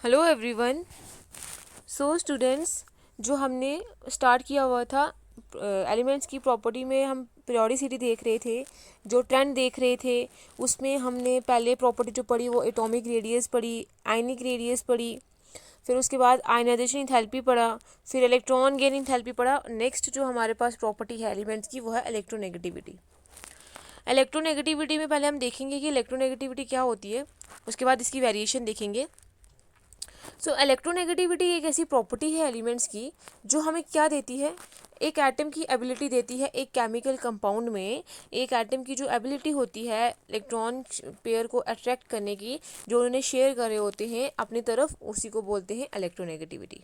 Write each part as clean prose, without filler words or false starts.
Hello everyone. So students, जो हमने start किया हुआ था एलिमेंट्स की प्रॉपर्टी में, हम पीरियोडिसिटी देख रहे थे, जो ट्रेंड देख रहे थे, उसमें हमने पहले प्रॉपर्टी जो पढ़ी वो एटॉमिक रेडियस पढ़ी, आयनिक रेडियस पढ़ी, फिर उसके बाद आयनाइजेशन इंथैल्पी पढ़ा, फिर इलेक्ट्रॉन गेन इंथैल्पी पढ़ा। नेक्स्ट जो हमारे पास प्रॉपर्टी है एलिमेंट्स की वो है इलेक्ट्रोनेगेटिविटी। इलेक्ट्रोनेगेटिविटी में पहले हम देखेंगे कि इलेक्ट्रोनेगेटिविटी क्या होती है, उसके बाद इसकी वेरिएशन देखेंगे। सो इलेक्ट्रोनेगेटिविटी एक ऐसी प्रॉपर्टी है एलिमेंट्स की जो हमें क्या देती है, एक एटम की एबिलिटी देती है। एक केमिकल कंपाउंड में एक एटम की जो एबिलिटी होती है इलेक्ट्रॉन पेयर को अट्रैक्ट करने की, जो उन्होंने शेयर करे होते हैं अपनी तरफ, उसी को बोलते हैं इलेक्ट्रोनेगेटिविटी।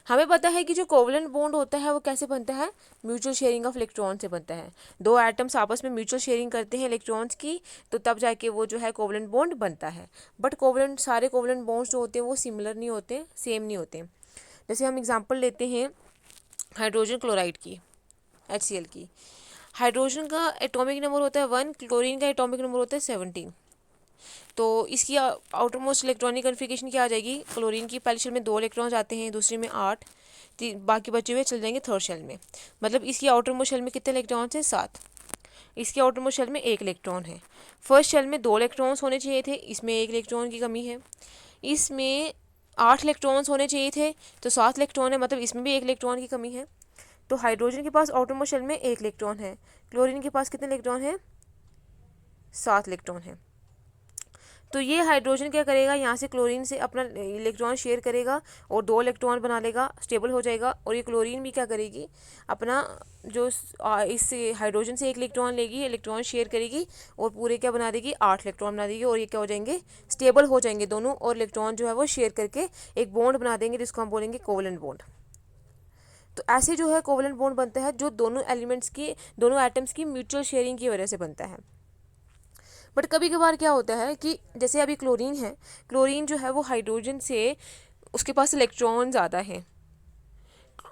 हमें पता है कि जो कोवलेंट बॉन्ड होता है वो कैसे बनता है, म्यूचुअल शेयरिंग ऑफ इलेक्ट्रॉन से बनता है। दो एटम्स आपस में म्यूचुअल शेयरिंग करते हैं इलेक्ट्रॉन्स की, तो तब जाके वो जो है कोवलेंट बॉन्ड बनता है। बट कोवलेंट सारे कोवलेंट बॉन्ड्स जो होते हैं वो सिमिलर नहीं होते, सेम नहीं होते। जैसे हम एग्जांपल लेते हैं हाइड्रोजन क्लोराइड की, HCl की। हाइड्रोजन का एटॉमिक नंबर होता है 1, क्लोरीन का एटॉमिक नंबर होता है 17। तो इसकी आउटर मोस्ट इलेक्ट्रॉनिक कन्फिगरेशन क्या आ जाएगी, क्लोरीन की पहली शेल में 2 इलेक्ट्रॉन्स आते हैं, दूसरे में 8, बाकी बचे हुए चल जाएंगे थर्ड शेल में। मतलब इसकी आउटर मोस्ट शेल में कितने इलेक्ट्रॉन्स हैं, 7। इसकी आउटर मोस्ट शेल में 1 इलेक्ट्रॉन है। फर्स्ट शेल में 2 इलेक्ट्रॉन्स होने चाहिए थे, इसमें 1 इलेक्ट्रॉन की कमी है। इसमें 8 इलेक्ट्रॉन्स होने चाहिए थे, तो 7 इलेक्ट्रॉन है, मतलब इसमें भी 1 इलेक्ट्रॉन की कमी है। तो हाइड्रोजन के पास आउटर मोस्ट शेल में 1 इलेक्ट्रॉन है, क्लोरीन के पास कितने इलेक्ट्रॉन है, 7 इलेक्ट्रॉन है। तो ये हाइड्रोजन क्या करेगा, यहाँ से क्लोरीन से अपना इलेक्ट्रॉन शेयर करेगा और 2 इलेक्ट्रॉन बना लेगा, स्टेबल हो जाएगा। और ये क्लोरीन भी क्या करेगी, अपना जो इस हाइड्रोजन से 1 इलेक्ट्रॉन लेगी, इलेक्ट्रॉन शेयर करेगी और पूरे क्या बना देगी, 8 इलेक्ट्रॉन बना देगी। और ये क्या हो जाएंगे, स्टेबल हो जाएंगे दोनों, और इलेक्ट्रॉन जो है वो शेयर करके एक बॉन्ड बना देंगे, जिसको हम बोलेंगे कोवलेंट बॉन्ड। तो ऐसे जो है कोवलेंट बॉन्ड बनता है, जो दोनों एलिमेंट्स की, दोनों एटम्स की म्यूचुअल शेयरिंग की वजह से बनता है। बट कभी कभार क्या होता है कि जैसे अभी क्लोरीन है, क्लोरीन जो है वो हाइड्रोजन से, उसके पास इलेक्ट्रॉन ज़्यादा है,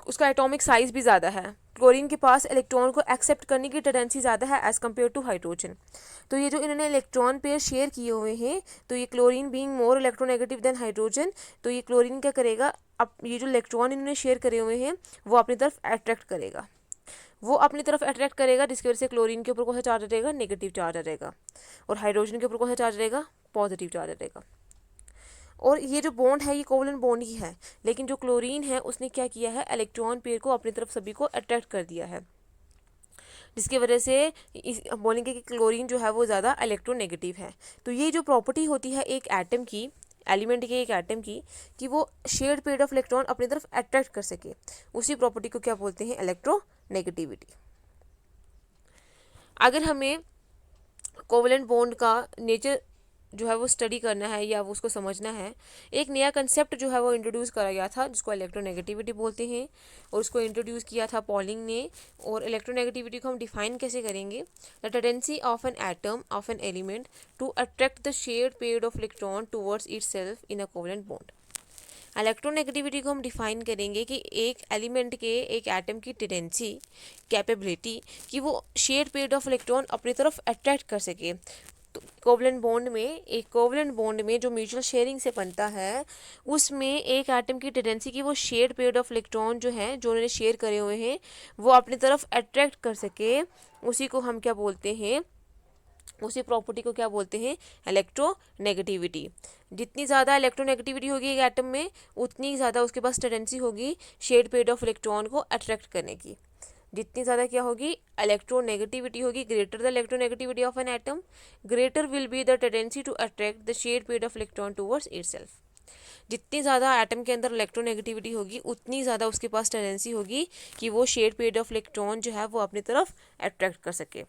उसका एटॉमिक साइज भी ज़्यादा है। क्लोरीन के पास इलेक्ट्रॉन को एक्सेप्ट करने की टेंडेंसी ज़्यादा है एज़ कम्पेयर टू हाइड्रोजन। तो ये जो इन्होंने इलेक्ट्रॉन पेयर शेयर किए हुए हैं, तो ये chlorine being more electronegative than hydrogen, तो ये क्लोरीन क्या करेगा, अब ये जो इलेक्ट्रॉन इन्होंने शेयर करे हुए हैं वो अपनी तरफ अट्रैक्ट करेगा, वो अपनी तरफ अट्रैक्ट करेगा, जिसकी वजह से क्लोरीन के ऊपर कौन सा चार्ज आ जाएगा, नेगेटिव चार्ज आ जाएगा, और हाइड्रोजन के ऊपर कौन सा चार्ज रहेगा, पॉजिटिव चार्ज आ जाएगा। और ये जो बॉन्ड है ये कोवलेंट बॉन्ड ही है, लेकिन जो क्लोरीन है उसने क्या किया है, इलेक्ट्रॉन पेयर को अपनी तरफ सभी को अट्रैक्ट कर दिया है, जिसकी वजह से बोलेंगे कि क्लोरीन जो है वो ज़्यादा इलेक्ट्रोनेगेटिव है। तो ये जो प्रॉपर्टी होती है एक एटम की, एलिमेंट के एक एटम की, कि वो शेयर्ड पेयर ऑफ इलेक्ट्रॉन अपनी तरफ अट्रैक्ट कर सके, उसी प्रॉपर्टी को क्या बोलते हैं, इलेक्ट्रोनेगेटिविटी। अगर हमें कोवलेंट बॉन्ड का नेचर जो है वो स्टडी करना है या वो उसको समझना है, एक नया कंसेप्ट जो है वो इंट्रोड्यूस करा गया था, जिसको इलेक्ट्रोनेगेटिविटी बोलते हैं, और उसको इंट्रोड्यूस किया था पॉलिंग ने। और इलेक्ट्रोनेगेटिविटी को हम डिफाइन कैसे करेंगे, the tendency of an atom of an element to attract the shared pair of electron towards itself in a covalent bond. Electronegativity को हम डिफाइन करेंगे कि एक एलिमेंट के, एक एटम की टेंडेंसी, कैपेबिलिटी, कि वो शेयर पेयर ऑफ इलेक्ट्रॉन अपनी तरफ अट्रैक्ट कर सके। तो कोवलेंट बॉन्ड में, एक कोवलेंट बॉन्ड में जो म्यूचुअल शेयरिंग से बनता है, उसमें एक एटम की टेंडेंसी कि वो शेयर पेयर ऑफ इलेक्ट्रॉन जो है, जो उन्होंने शेयर करे हुए हैं, वो अपनी तरफ अट्रैक्ट कर सके, उसी को हम क्या बोलते हैं, उसी प्रॉपर्टी को क्या बोलते हैं, इलेक्ट्रोनेगेटिविटी। जितनी ज़्यादा इलेक्ट्रोनेगेटिविटी होगी एक एटम में, उतनी ज़्यादा उसके पास टेंडेंसी होगी शेयर्ड पेयर ऑफ इलेक्ट्रॉन को अट्रैक्ट करने की। जितनी ज़्यादा क्या होगी, इलेक्ट्रोनेगेटिविटी होगी, greater the electronegativity of an atom, greater will be the tendency to attract the shared pair of electron towards itself. जितनी ज़्यादा एटम के अंदर इलेक्ट्रोनेगेटिविटी होगी, उतनी ज़्यादा उसके पास टेंडेंसी होगी कि वो शेयर्ड पेयर ऑफ इलेक्ट्रॉन जो है वो अपनी तरफ अट्रैक्ट कर सके।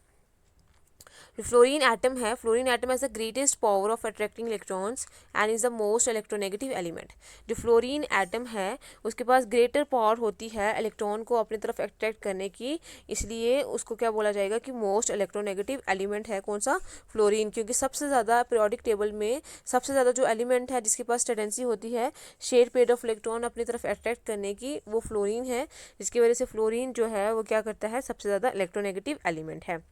जो फ्लोरीन एटम है, fluorine atom has the greatest power of attracting electrons and is the most electronegative element. जो फ्लोरीन एटम है उसके पास ग्रेटर पावर होती है इलेक्ट्रॉन को अपनी तरफ अट्रैक्ट करने की, इसलिए उसको क्या बोला जाएगा कि मोस्ट इलेक्ट्रोनेगेटिव एलिमेंट है कौन सा, फ्लोरीन। क्योंकि सबसे ज़्यादा पीरियोडिक टेबल में सबसे ज़्यादा जो एलिमेंट है जिसके पास टेंडेंसी होती है शेयर पेयर ऑफ इलेक्ट्रॉन अपनी तरफ अट्रैक्ट करने की, वो फ्लोरीन है, जिसकी वजह से फ्लोरीन जो है वो क्या करता है, सबसे ज़्यादा इलेक्ट्रोनेगेटिव एलिमेंट है।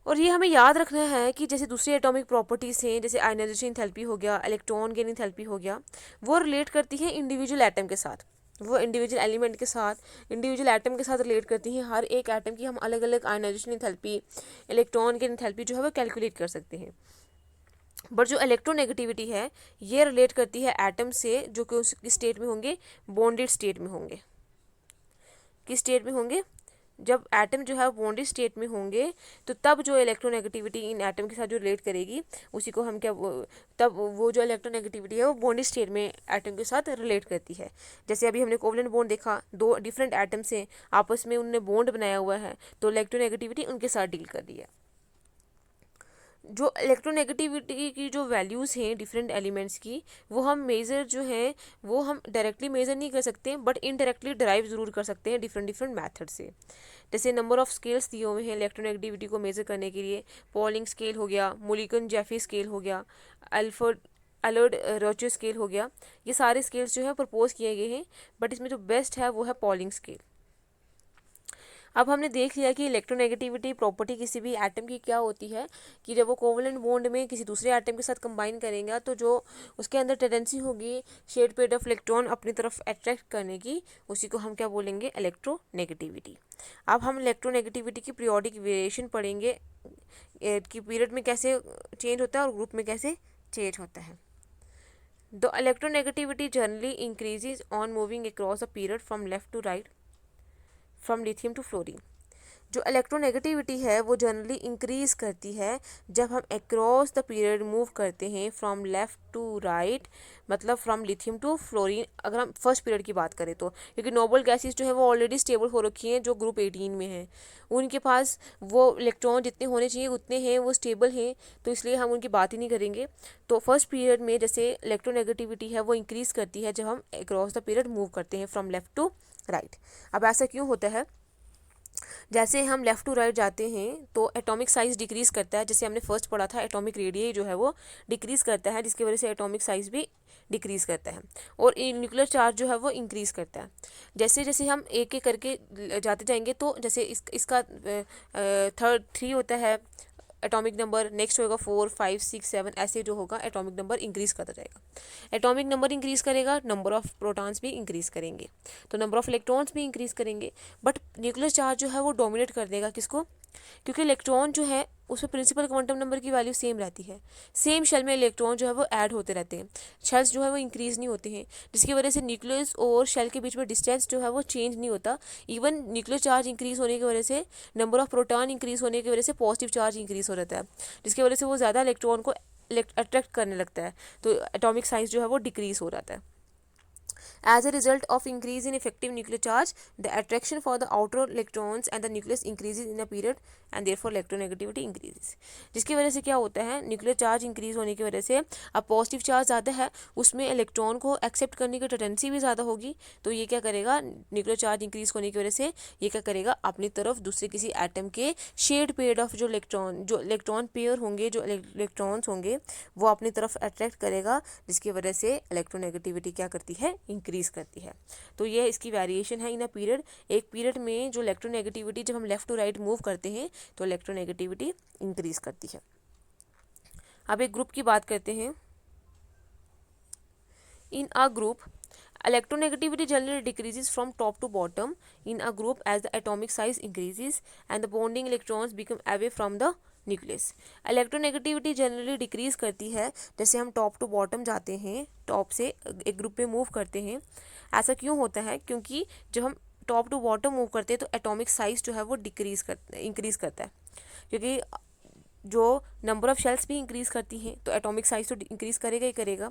और ये हमें याद रखना है कि जैसे दूसरी एटॉमिक प्रॉपर्टीज़ हैं, जैसे आयनाइजेशन एंथैल्पी हो गया, इलेक्ट्रॉन गेन एंथैल्पी हो गया, वो रिलेट करती हैं इंडिविजुअल एटम के साथ, वो इंडिविजुअल एलिमेंट के साथ, इंडिविजुअल एटम के साथ रिलेट करती हैं। हर एक एटम की हम अलग अलग ionisation enthalpy, electron gain enthalpy जो है वो कैलकुलेट कर सकते हैं। बट जो इलेक्ट्रोनेगेटिविटी है ये रिलेट करती है एटम से जो कि उस स्टेट में होंगे, बॉन्डेड स्टेट में होंगे। किस स्टेट में होंगे? जब एटम जो है बॉन्डेड स्टेट में होंगे तो तब जो इलेक्ट्रोनेगेटिविटी इन एटम के साथ जो रिलेट करेगी उसी को हम क्या तब वो जो इलेक्ट्रोनेगेटिविटी है वो बॉन्डेड स्टेट में एटम के साथ रिलेट करती है। जैसे अभी हमने कोवलेंट बॉन्ड देखा, दो डिफरेंट एटम से आपस में उनने बॉन्ड बनाया हुआ है तो इलेक्ट्रोनेगेटिविटी उनके साथ डील कर रही है। जो इलेक्ट्रोनेगेटिविटी की जो वैल्यूज़ हैं डिफरेंट एलिमेंट्स की, वो हम मेज़र जो है वो हम डायरेक्टली मेज़र नहीं कर सकते बट इनडायरेक्टली ड्राइव ज़रूर कर सकते हैं डिफरेंट डिफरेंट मैथड से। जैसे नंबर ऑफ़ स्केल्स दिए हुए हैं इलेक्ट्रोनेगेटिविटी को मेज़र करने के लिए, पॉलिंग स्केल हो गया, मुलिकन जैफी स्केल हो गया, अल्फर्ड अलर्ड रोचे स्केल हो गया, ये सारे स्केल्स जो है प्रपोज किए गए हैं बट इसमें जो बेस्ट है वो है पॉलिंग स्केल। अब हमने देख लिया कि इलेक्ट्रोनेगेटिविटी प्रॉपर्टी किसी भी एटम की क्या होती है कि जब वो कोवलेंट बॉन्ड में किसी दूसरे एटम के साथ कंबाइन करेंगे तो जो उसके अंदर टेंडेंसी होगी शेड पेड ऑफ इलेक्ट्रॉन अपनी तरफ अट्रैक्ट करने की, उसी को हम क्या बोलेंगे? इलेक्ट्रोनेगेटिविटी। अब हम इलेक्ट्रोनेगेटिविटी की पीरियोडिक वेरिएशन पढ़ेंगे कि पीरियड में कैसे चेंज होता है और ग्रुप में कैसे चेंज होता है। The electronegativity generally increases on moving across a period from left to right from lithium to fluorine. जो इलेक्ट्रोनेगेटिविटी है वो जनरली इंक्रीज करती है जब हम अक्रॉस द पीरियड मूव करते हैं फ्रॉम लेफ़्ट टू राइट, मतलब फ्रॉम लिथियम टू फ्लोरीन अगर हम फर्स्ट पीरियड की बात करें तो, क्योंकि नोबल गैसेस जो है वो ऑलरेडी स्टेबल हो रखी हैं जो ग्रुप 18 में हैं, उनके पास वो इलेक्ट्रॉन जितने होने चाहिए उतने हैं, वो स्टेबल हैं, तो इसलिए हम उनकी बात ही नहीं करेंगे। तो फर्स्ट पीरियड में जैसे इलेक्ट्रोनेगेटिविटी है वो इंक्रीज़ करती है जब हम अक्रॉस द पीरियड मूव करते हैं फ्रॉम लेफ़्ट टू राइट। अब ऐसा क्यों होता है? जैसे हम लेफ़्ट टू राइट जाते हैं तो एटॉमिक साइज़ डिक्रीज़ करता है, जैसे हमने फर्स्ट पढ़ा था एटॉमिक रेडियस जो है वो डिक्रीज़ करता है जिसकी वजह से एटॉमिक साइज़ भी डिक्रीज़ करता है, और न्यूक्लियर चार्ज जो है वो इंक्रीज़ करता है। जैसे जैसे हम एक एक करके जाते जाएंगे तो जैसे इसका थर्ड 3 होता है एटॉमिक नंबर, नेक्स्ट होगा 4 5 6 7, ऐसे जो होगा एटॉमिक नंबर इंक्रीज़ करता जाएगा। एटॉमिक नंबर इंक्रीज़ करेगा, नंबर ऑफ़ प्रोटॉन्स भी इंक्रीज़ करेंगे, तो नंबर ऑफ़ इलेक्ट्रॉन्स भी इंक्रीज़ करेंगे, बट न्यूक्लियर चार्ज जो है वो डोमिनेट कर देगा किसको? क्योंकि इलेक्ट्रॉन जो है उसमें प्रिंसिपल क्वांटम नंबर की वैल्यू सेम रहती है, सेम शेल में इलेक्ट्रॉन जो है वो ऐड होते रहते हैं, शेल्स जो है वो इंक्रीज़ नहीं होते हैं, जिसकी वजह से न्यूक्लियस और शेल के बीच में डिस्टेंस जो है वो चेंज नहीं होता। इवन न्यूक्लियर चार्ज इंक्रीज़ होने की वजह से, नंबर ऑफ प्रोटॉन इंक्रीज़ होने की वजह से पॉजिटिव चार्ज इंक्रीज़ हो जाता है, जिसकी वजह से वो ज़्यादा इलेक्ट्रॉन को अट्रैक्ट करने लगता है, तो एटॉमिक साइज जो है वो डिक्रीज़ हो जाता है। As a result of increase in effective nuclear charge, the attraction for the outer electrons and the nucleus increases in a period and therefore electronegativity increases। जिसकी वजह से क्या होता है? न्यूक्लियर चार्ज इंक्रीज होने की वजह से अब पॉजिटिव चार्ज ज़्यादा है, उसमें इलेक्ट्रॉन को एक्सेप्ट करने की टेंडेंसी भी ज़्यादा होगी, तो ये क्या करेगा? न्यूक्लियर चार्ज इंक्रीज होने की वजह से ये क्या करेगा? अपनी तरफ दूसरे किसी एटम के शेड पेयर ऑफ जो इलेक्ट्रॉन पेयर होंगे, जो इलेक्ट्रॉन्स होंगे वो अपनी तरफ अट्रैक्ट करेगा, जिसकी वजह से इलेक्ट्रोनेगेटिविटी क्या करती है? इंक्रीज़ करती है। तो ये इसकी वेरिएशन है इन अ पीरियड। एक पीरियड में जो इलेक्ट्रोनेगेटिविटी जब हम लेफ़्ट टू राइट मूव करते हैं तो इलेक्ट्रोनेगेटिविटी इंक्रीज़ करती है। अब एक ग्रुप की बात करते हैं। In a group electronegativity generally decreases from top to bottom in a group as the atomic size increases and the bonding electrons become away from the nucleus. Electronegativity generally decrease करती है जैसे हम top to bottom जाते हैं, top से एक group में move करते हैं। ऐसा क्यों होता है? क्योंकि जब हम टॉप टू बॉटम मूव करते हैं तो एटॉमिक साइज़ जो है वो इंक्रीज़ करता है, क्योंकि जो नंबर ऑफ़ शेल्स भी इंक्रीज़ करती हैं तो एटॉमिक साइज़ तो इंक्रीज़ करेगा ही करेगा।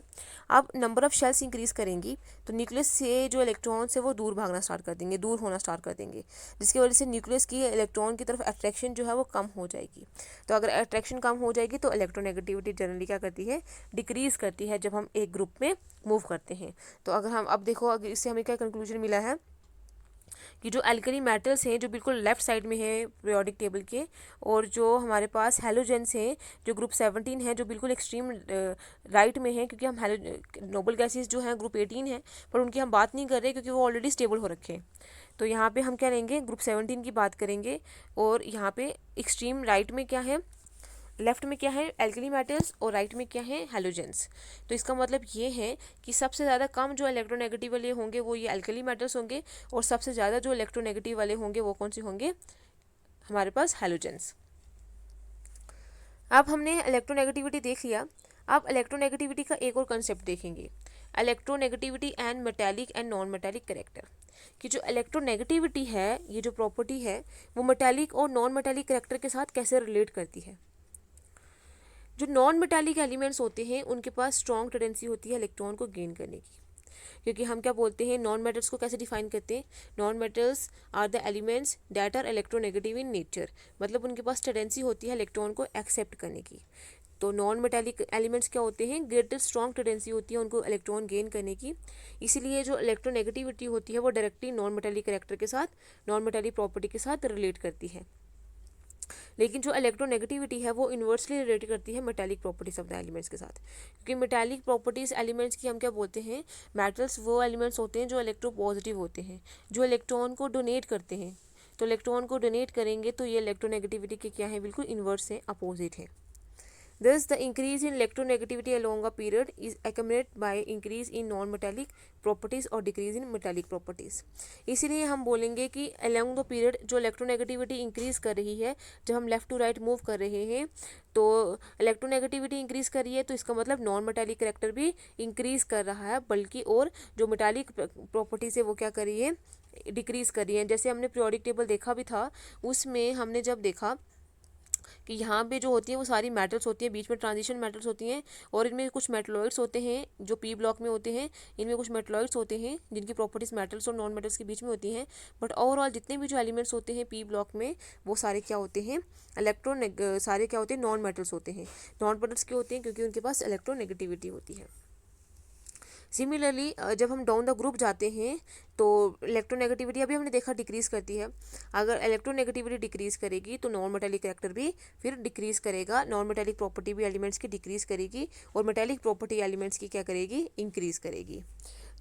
अब नंबर ऑफ़ शेल्स इंक्रीज़ करेंगी तो न्यूक्लियस से जो इलेक्ट्रॉन्स है वो दूर भागना स्टार्ट कर देंगे, दूर होना स्टार्ट कर देंगे, जिसकी वजह से न्यूक्लियस की इलेक्ट्रॉन की तरफ अट्रैक्शन जो है वो कम हो जाएगी। तो अगर अट्रैक्शन कम हो जाएगी तो इलेक्ट्रोनेगेटिविटी जनरली क्या करती है? डिक्रीज़ करती है जब हम एक ग्रुप में मूव करते हैं। तो अगर हम अब देखो, अगर इससे हमें क्या कंक्लूजन मिला है कि जो एल्कली मेटल्स हैं जो बिल्कुल लेफ़्ट साइड में है पीरियोडिक टेबल के, और जो हमारे पास हैलोजेंस हैं जो ग्रुप 17 है जो बिल्कुल एक्सट्रीम राइट में है, क्योंकि हम नोबल गैसेस जो हैं ग्रुप 18 है, पर उनकी हम बात नहीं कर रहे क्योंकि वो ऑलरेडी स्टेबल हो रखे हैं। तो यहाँ पे हम क्या लेंगे, ग्रुप 17 की बात करेंगे। और यहाँ पे एक्सट्रीम राइट में क्या है, लेफ्ट में क्या है एल्कली मेटल्स, और राइट में क्या है हैलोजेंस। तो इसका मतलब ये है कि सबसे ज़्यादा कम जो इलेक्ट्रोनेगेटिव वाले होंगे वो ये एल्कली मेटल्स होंगे, और सबसे ज़्यादा जो इलेक्ट्रोनेगेटिव वाले होंगे वो कौन से होंगे, हमारे पास हैलोजेंस। अब हमने इलेक्ट्रोनेगेटिविटी देख लिया। अब इलेक्ट्रोनेगेटिविटी का एक और कंसेप्ट देखेंगे, electronegativity and metallic and non metallic character. कि जो इलेक्ट्रोनेगेटिविटी है, ये जो प्रॉपर्टी है, वो मेटालिक और नॉन मेटालिक करेक्टर के साथ कैसे रिलेट करती है। जो नॉन मेटालिक एलिमेंट्स होते हैं उनके पास स्ट्रॉन्ग टेंडेंसी होती है इलेक्ट्रॉन को गेन करने की, क्योंकि हम क्या बोलते हैं, नॉन मेटल्स को कैसे डिफाइन करते हैं, non metals are the elements that are electronegative in nature, मतलब उनके पास टेंडेंसी होती है इलेक्ट्रॉन को एक्सेप्ट करने की। तो नॉन मेटालिक एलिमेंट्स क्या होते हैं, ग्रेटर स्ट्रॉन्ग टेंडेंसी होती है उनको इलेक्ट्रॉन गेन करने की, इसीलिए जो इलेक्ट्रोनेगेटिविटी होती है वो डायरेक्टली नॉन मेटालिक कैरेक्टर के साथ, नॉन मेटालिक प्रॉपर्टी के साथ रिलेट करती है। लेकिन जो इलेक्ट्रोनेगेटिविटी है वो इन्वर्सली रिलेट करती है metallic properties of the elements के साथ, क्योंकि मेटालिक प्रॉपर्टीज एलिमेंट्स की हम क्या बोलते हैं, मेटल्स वो एलिमेंट्स होते हैं जो इलेक्ट्रोपॉजिटिव होते हैं, जो इलेक्ट्रॉन को डोनेट करते हैं। तो इलेक्ट्रॉन को डोनेट करेंगे तो ये इलेक्ट्रोनेगेटिविटी के क्या है, बिल्कुल इन्वर्स है, अपोजिट है। Thus, the increase in electronegativity along a period is accompanied by increase in non-metallic properties और decrease in metallic properties। इसीलिए हम बोलेंगे कि along the period जो इलेक्ट्रोनेगेटिविटी इंक्रीज कर रही है, जब हम लेफ्ट टू राइट मूव कर रहे हैं तो इलेक्ट्रोनेगेटिविटी इंक्रीज कर रही है, तो इसका मतलब नॉन मेटालिक करेक्टर भी इंक्रीज कर रहा है, बल्कि और जो मेटालिक प्रॉपर्टीज है वो क्या कर रही है, डिक्रीज कर रही है। जैसे हमने पीरियोडिक टेबल देखा भी था, उसमें हमने जब देखा कि यहाँ पे जो होती हैं वो सारी मेटल्स होती हैं, बीच में ट्रांजिशन मेटल्स होती हैं, और इनमें कुछ मेटलॉइड्स होते हैं जो पी ब्लॉक में होते हैं, इनमें कुछ मेटलॉइड्स होते हैं जिनकी प्रॉपर्टीज मेटल्स और नॉन मेटल्स के बीच में होती हैं। बट ओवरऑल जितने भी जो एलिमेंट्स होते हैं पी ब्लॉक में, वो सारे क्या होते हैं, सारे क्या होते हैं, नॉन मेटल्स होते हैं। नॉन मेटल्स क्यों होते हैं, क्योंकि उनके पास इलेक्ट्रोनेगेटिविटी होती है। सिमिलरली जब हम डाउन द ग्रुप जाते हैं तो इलेक्ट्रोनेगेटिविटी अभी हमने देखा डिक्रीज़ करती है। अगर इलेक्ट्रोनेगेटिविटी डिक्रीज़ करेगी तो नॉन मेटालिक कैरेक्टर भी फिर डिक्रीज़ करेगा, नॉन मेटालिक प्रॉपर्टी भी एलिमेंट्स की डिक्रीज़ करेगी, और मेटालिक प्रॉपर्टी एलिमेंट्स की क्या करेगी, इंक्रीज़ करेगी।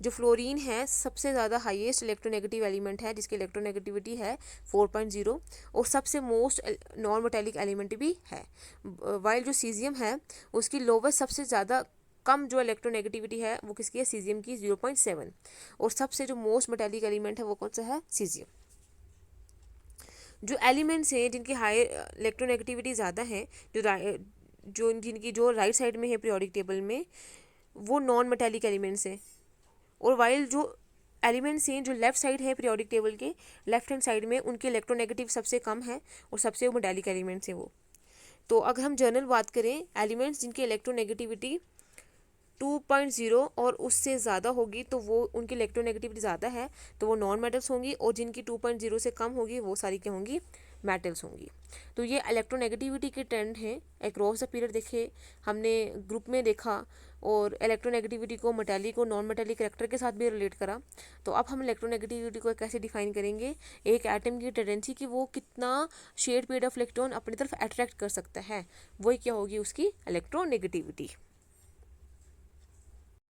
जो फ्लोरीन है सबसे ज़्यादा हाईएस्ट इलेक्ट्रोनेगेटिव एलिमेंट है, जिसकी इलेक्ट्रोनेगेटिविटी है 4.0, और सबसे मोस्ट नॉन मेटालिक एलिमेंट भी है। वाइल जो सीजियम है उसकी लोवेस्ट सबसे ज़्यादा कम जो इलेक्ट्रोनेगेटिविटी है वो किसकी है, सीजियम की 0.7, और सबसे जो मोस्ट मेटालिक एलिमेंट है वो कौन सा है, सीजियम। जो एलिमेंट्स हैं जिनकी हाई इलेक्ट्रोनेगेटिविटी ज़्यादा है, जिनकी जो राइट साइड में है पीरियोडिक टेबल में, वो नॉन मेटालिक एलिमेंट्स हैं। और वाइल जो एलिमेंट्स हैं जो लेफ्ट साइड है पीरियोडिक टेबल के लेफ्ट हैंड साइड में, उनके इलेक्ट्रोनेगेटिव सबसे कम है और सबसे मेटालिक एलिमेंट्स हैं वो। तो अगर हम जनरल बात करें, एलिमेंट्स जिनकी इलेक्ट्रोनेगेटिविटी 2.0 और उससे ज़्यादा होगी तो वो उनकी इलेक्ट्रोनेगेटिविटी ज़्यादा है तो वो नॉन मेटल्स होंगी, और जिनकी 2.0 से कम होगी वो सारी क्या होंगी, मेटल्स होंगी। तो ये इलेक्ट्रोनेगेटिविटी के ट्रेंड हैं अक्रॉस द पीरियड देखे हमने, ग्रुप में देखा, और इलेक्ट्रोनेगेटिविटी को मेटालिक और नॉन मेटालिक कैरेक्टर के साथ भी रिलेट करा। तो अब हम इलेक्ट्रोनेगेटिविटी को कैसे डिफाइन करेंगे, एक एटम की टेंडेंसी कि वो कितना शेड पेड ऑफ इलेक्ट्रॉन अपनी तरफ अट्रैक्ट कर सकता है, वही क्या होगी उसकी इलेक्ट्रोनेगेटिविटी।